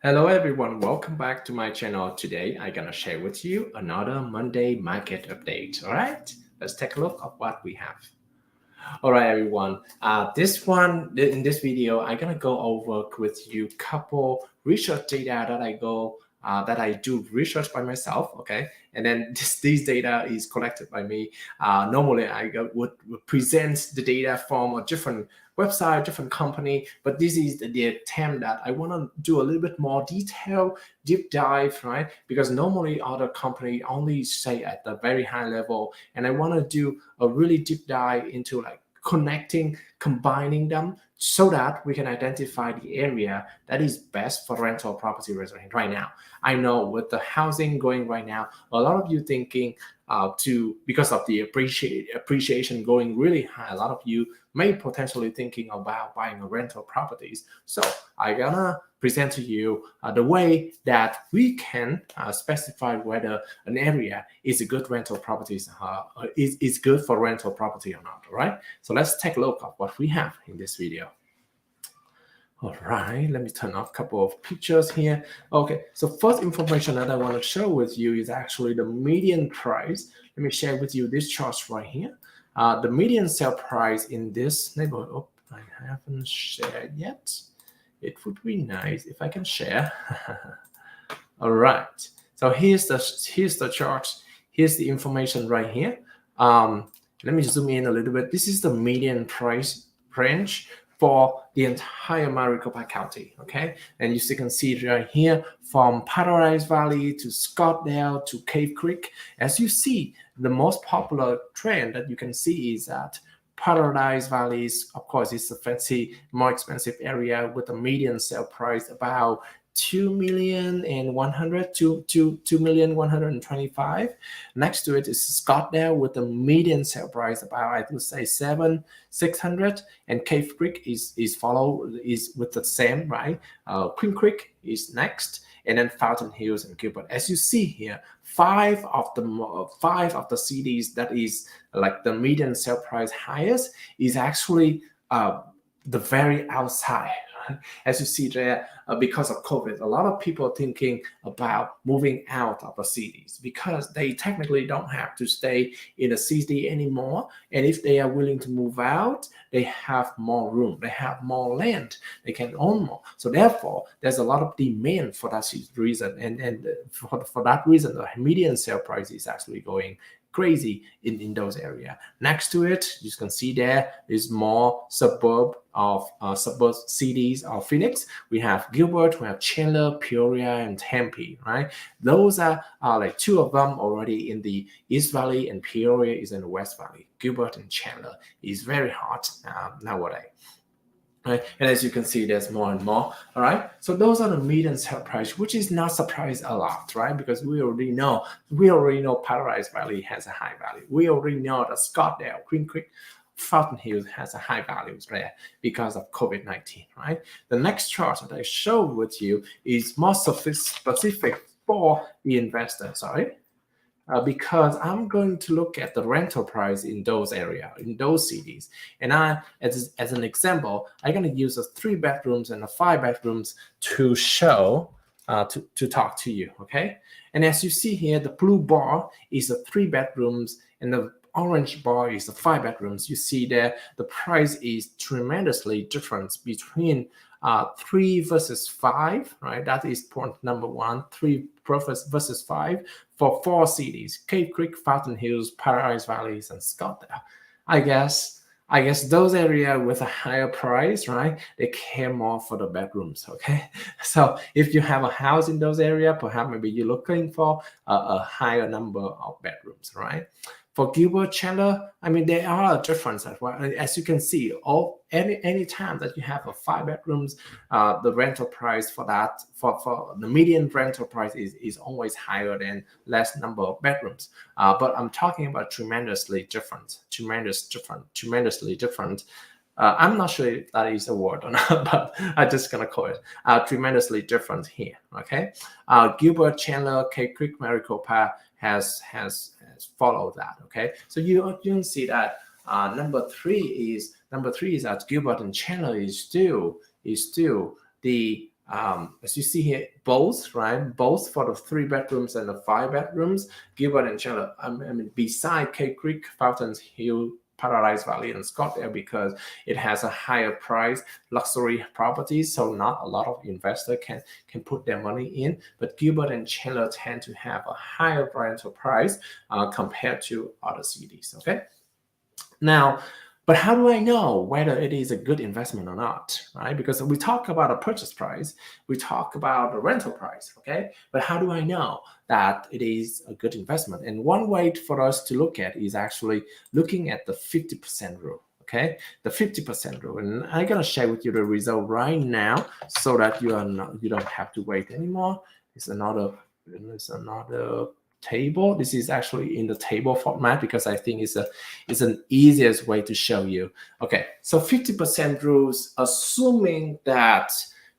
Hello everyone, welcome back to my channel. Today I'm gonna share with you another Monday market update. All right, let's take a look at what we have. All right, everyone. In this video, I'm gonna go over with you couple research data that I do research by myself. Okay, and then this data is collected by me. Normally, would present the data from a different website, different company, but this is the attempt that I want to do a little bit more detail, deep dive, right? Because normally other company only say at the very high level, and I want to do a really deep dive into like combining them so that we can identify the area that is best for rental property resident right now. I know with the housing going right now, a lot of you thinking because of the appreciation going really high, a lot of you may potentially thinking about buying a rental properties. So I'm gonna present to you the way that we can specify whether an area is a good rental properties is good for rental property or not. All right. So let's take a look at what we have in this video. All right, let me turn off a couple of pictures here. Okay, so first information that I want to share with you is actually the median price. Let me share with you this chart right here. The median sale price in this neighborhood. Oh, I haven't shared yet. It would be nice if I can share. All right, so here's the chart. Here's the information right here. Let me zoom in a little bit. This is the median price range for the entire Maricopa County, okay? And you can see right here from Paradise Valley to Scottsdale to Cave Creek. As you see, the most popular trend that you can see is that Paradise Valley is, of course, it's a fancy, more expensive area with a median sale price about 2,125,000. Next to it is Scottsdale with a median sale price about, I would say, 600, and Cave Creek is with the same, right? Queen Creek is next, and then Fountain Hills and Gilbert. As you see here, five of the cities that is like the median sale price highest is actually the very outside. As you see there, because of COVID, a lot of people are thinking about moving out of the cities because they technically don't have to stay in a city anymore. And if they are willing to move out, they have more room, they have more land, they can own more. So therefore, there's a lot of demand for that reason. And for that reason, the median sale price is actually going crazy in those areas. Next to it, you can see there is more suburb cities of Phoenix. We have Gilbert, we have Chandler, Peoria, and Tempe, right? Those are like two of them already in the East Valley, and Peoria is in the West Valley. Gilbert and Chandler is very hot nowadays. Right? And as you can see, there's more and more. All right. So those are the median sale price, which is not surprised a lot, right? Because we already know Paradise Valley has a high value. We already know that Scottsdale, Queen Creek, Fountain Hills has a high values there because of COVID-19, right? The next chart that I showed with you is more specific for the investor, sorry. Because I'm going to look at the rental price in those areas, in those cities. And as an example, I'm going to use a 3 bedrooms and a 5 bedrooms to show, to talk to you, okay? And as you see here, the blue bar is the 3 bedrooms and the orange bar is the 5 bedrooms. You see there, the price is tremendously different between 3 versus 5, right? That is point number 1, 3 versus 5 for 4 cities: Cave Creek, Fountain Hills, Paradise Valleys, and Scottsdale. I guess those areas with a higher price, right, they care more for the bedrooms, okay? So if you have a house in those areas, perhaps maybe you're looking for a higher number of bedrooms, right? For Gilbert, Chandler, I mean, there are differences. Well, as you can see, any time that you have a 5 bedrooms, the rental price for that, for the median rental price is always higher than less number of bedrooms. But I'm talking about tremendously different. I'm not sure if that is a word or not, but I'm just gonna call it tremendously different here. Okay, Gilbert, Chandler, Cave Creek, Maricopa has followed that. Okay, so you can see that number three is that Gilbert and Chandler is still the as you see here, both, right? Both for the 3 bedrooms and the 5 bedrooms, Gilbert and Chandler, I mean, beside Cave Creek, Fountain Hill, Paradise Valley, and Scottsdale, because it has a higher price luxury properties, so not a lot of investors can put their money in. But Gilbert and Chandler tend to have a higher rental price compared to other cities. Okay. Now, but how do I know whether it is a good investment or not, right? Because we talk about a purchase price, we talk about the rental price, okay? But how do I know that it is a good investment? And one way for us to look at is actually looking at the 50% rule, okay? The 50% rule, and I'm gonna share with you the result right now so that you don't have to wait anymore. It's another table. This is actually in the table format because I think it's an easiest way to show you. Okay, so 50% rules, assuming that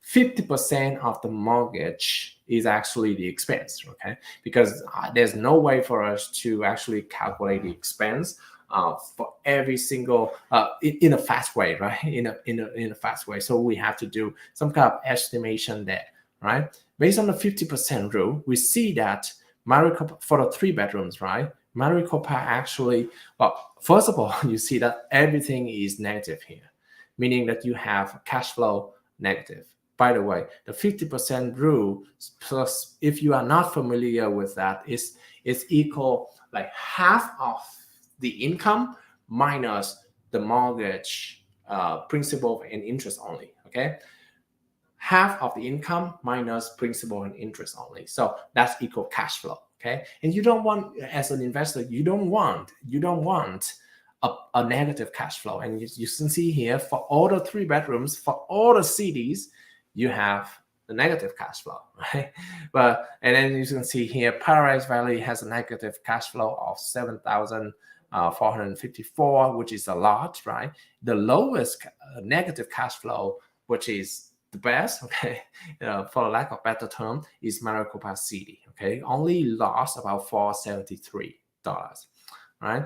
50% of the mortgage is actually the expense, okay? Because there's no way for us to actually calculate the expense for every single in a fast way, right? In a fast way. So we have to do some kind of estimation there, right? Based on the 50% rule, we see that Maricopa, for the 3 bedrooms, right? Maricopa actually, well, first of all, you see that everything is negative here, meaning that you have cash flow negative. By the way, the 50% rule, plus if you are not familiar with that, is equal like half of the income minus the mortgage principal and interest only, okay? Half of the income minus principal and interest only. So that's equal cash flow. Okay. And you don't want, as an investor, you don't want a negative cash flow. And you can see here for all the 3 bedrooms, for all the cities, you have the negative cash flow, right? And then you can see here, Paradise Valley has a negative cash flow of 7,454, which is a lot, right? The lowest negative cash flow, which is the best, okay, for lack of better term, is Maricopa City, okay? Only lost about $473, right?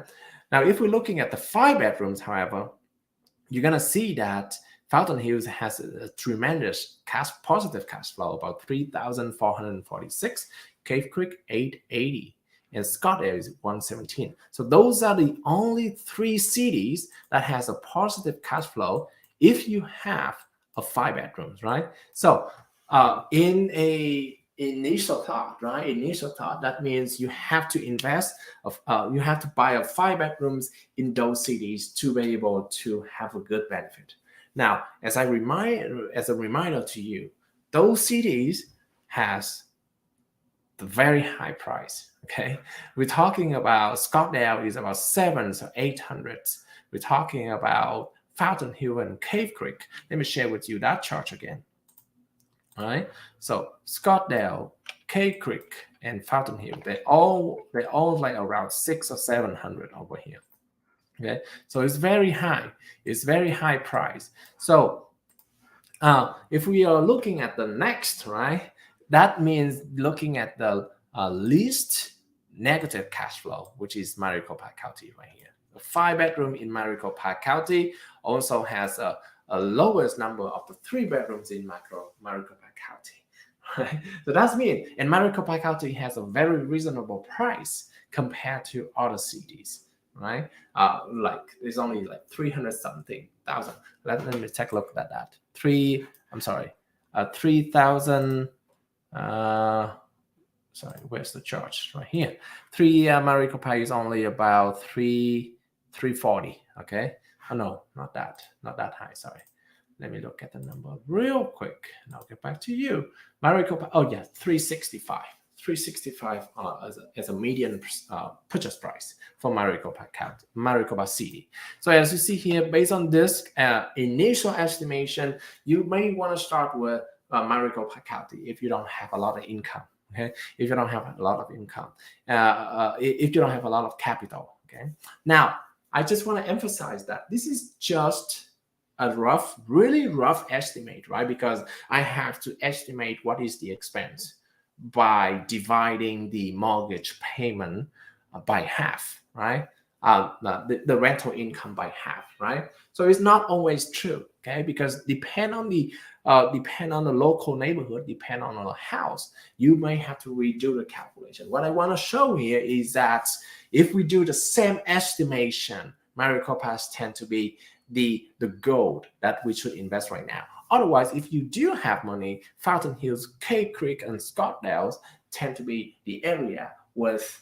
Now, if we're looking at the 5 bedrooms, however, you're gonna see that Fountain Hills has a tremendous positive cash flow, about 3,446, Cave Creek 880, and Scottsdale is 117. So those are the only 3 cities that has a positive cash flow if you have a 5 bedrooms, right? So in a initial thought, right? Initial thought, that means you have to invest, you have to buy a 5 bedrooms in those cities to be able to have a good benefit. Now, as a reminder to you, those cities has the very high price, okay? We're talking about Scottsdale is about 700s or 800s. We're talking about Fountain Hill and Cave Creek. Let me share with you that chart again. All right. So Scottsdale, Cave Creek, and Fountain Hill, they're all like around 600 or 700 over here. Okay. So it's very high. It's very high price. So if we are looking at the next, right, that means looking at the least negative cash flow, which is Maricopa County right here. The 5 bedroom in Maricopa County also has a lowest number of the 3 bedrooms in Maricopa County. Right? So that's mean, and Maricopa County has a very reasonable price compared to other cities, right? Like it's only like 300 something thousand. Let me take a look at that. 3,000. Sorry, where's the charge? Right here. 3 Maricopa is only about 340. Okay. Oh no, not that high. Sorry. Let me look at the number real quick, and I'll get back to you. Maricopa. Oh yeah, 365. 365 as a median purchase price for Maricopa City. So as you see here, based on this initial estimation, you may want to start with Maricopa County if you don't have a lot of income. Okay, if you don't have a lot of income, if you don't have a lot of capital. Okay, now I just want to emphasize that this is just a really rough estimate, right? Because I have to estimate what is the expense by dividing the mortgage payment by half, right? The rental income by half, right? So it's not always true, okay? Because depend on the depend on the local neighborhood, depend on the house, you may have to redo the calculation. What I want to show here is that if we do the same estimation, Maricopas tend to be the gold that we should invest right now. Otherwise, if you do have money, Fountain Hills, Cave Creek, and Scottsdale tend to be the area with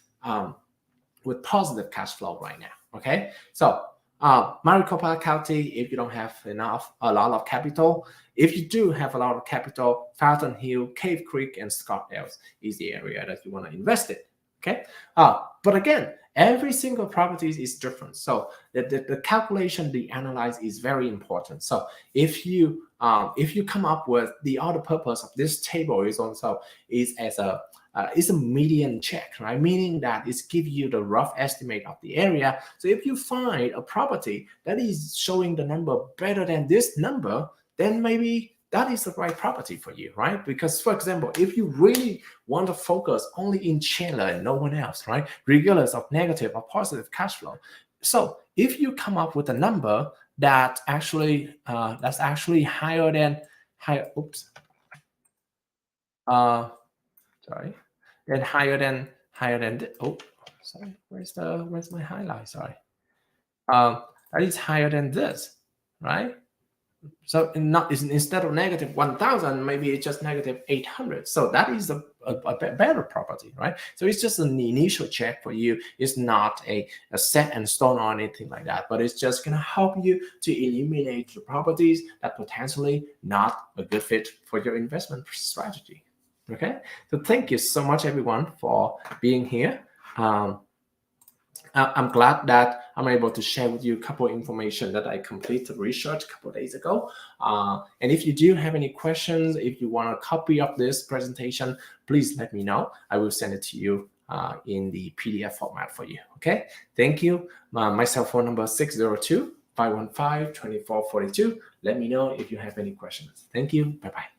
positive cash flow right now. Okay, so Maricopa County, if you don't have a lot of capital, if you do have a lot of capital, Fountain Hill, Cave Creek, and Scottsdale is the area that you want to invest in. Okay, but again, every single property is different. So the calculation, the analyze is very important. So if you come up with the other purpose of this table is also as a is a median check, right? Meaning that it's give you the rough estimate of the area. So if you find a property that is showing the number better than this number, then maybe that is the right property for you, right? Because, for example, if you really want to focus only in Chandler and no one else, right? Regardless of negative or positive cash flow. So if you come up with a number that actually that's actually higher than sorry, where's my highlight? Sorry, that is higher than this, right? So instead of negative 1,000, maybe it's just negative 800. So that is a better property, right? So it's just an initial check for you. It's not a set and stone or anything like that, but it's just going to help you to eliminate the properties that potentially not a good fit for your investment strategy. Okay, so thank you so much, everyone, for being here. I'm glad that I'm able to share with you a couple of information that I completed research a couple of days ago. And if you do have any questions, if you want a copy of this presentation, please let me know. I will send it to you in the PDF format for you. Okay, thank you. My cell phone number 602-515-2442. Let me know if you have any questions. Thank you. Bye-bye.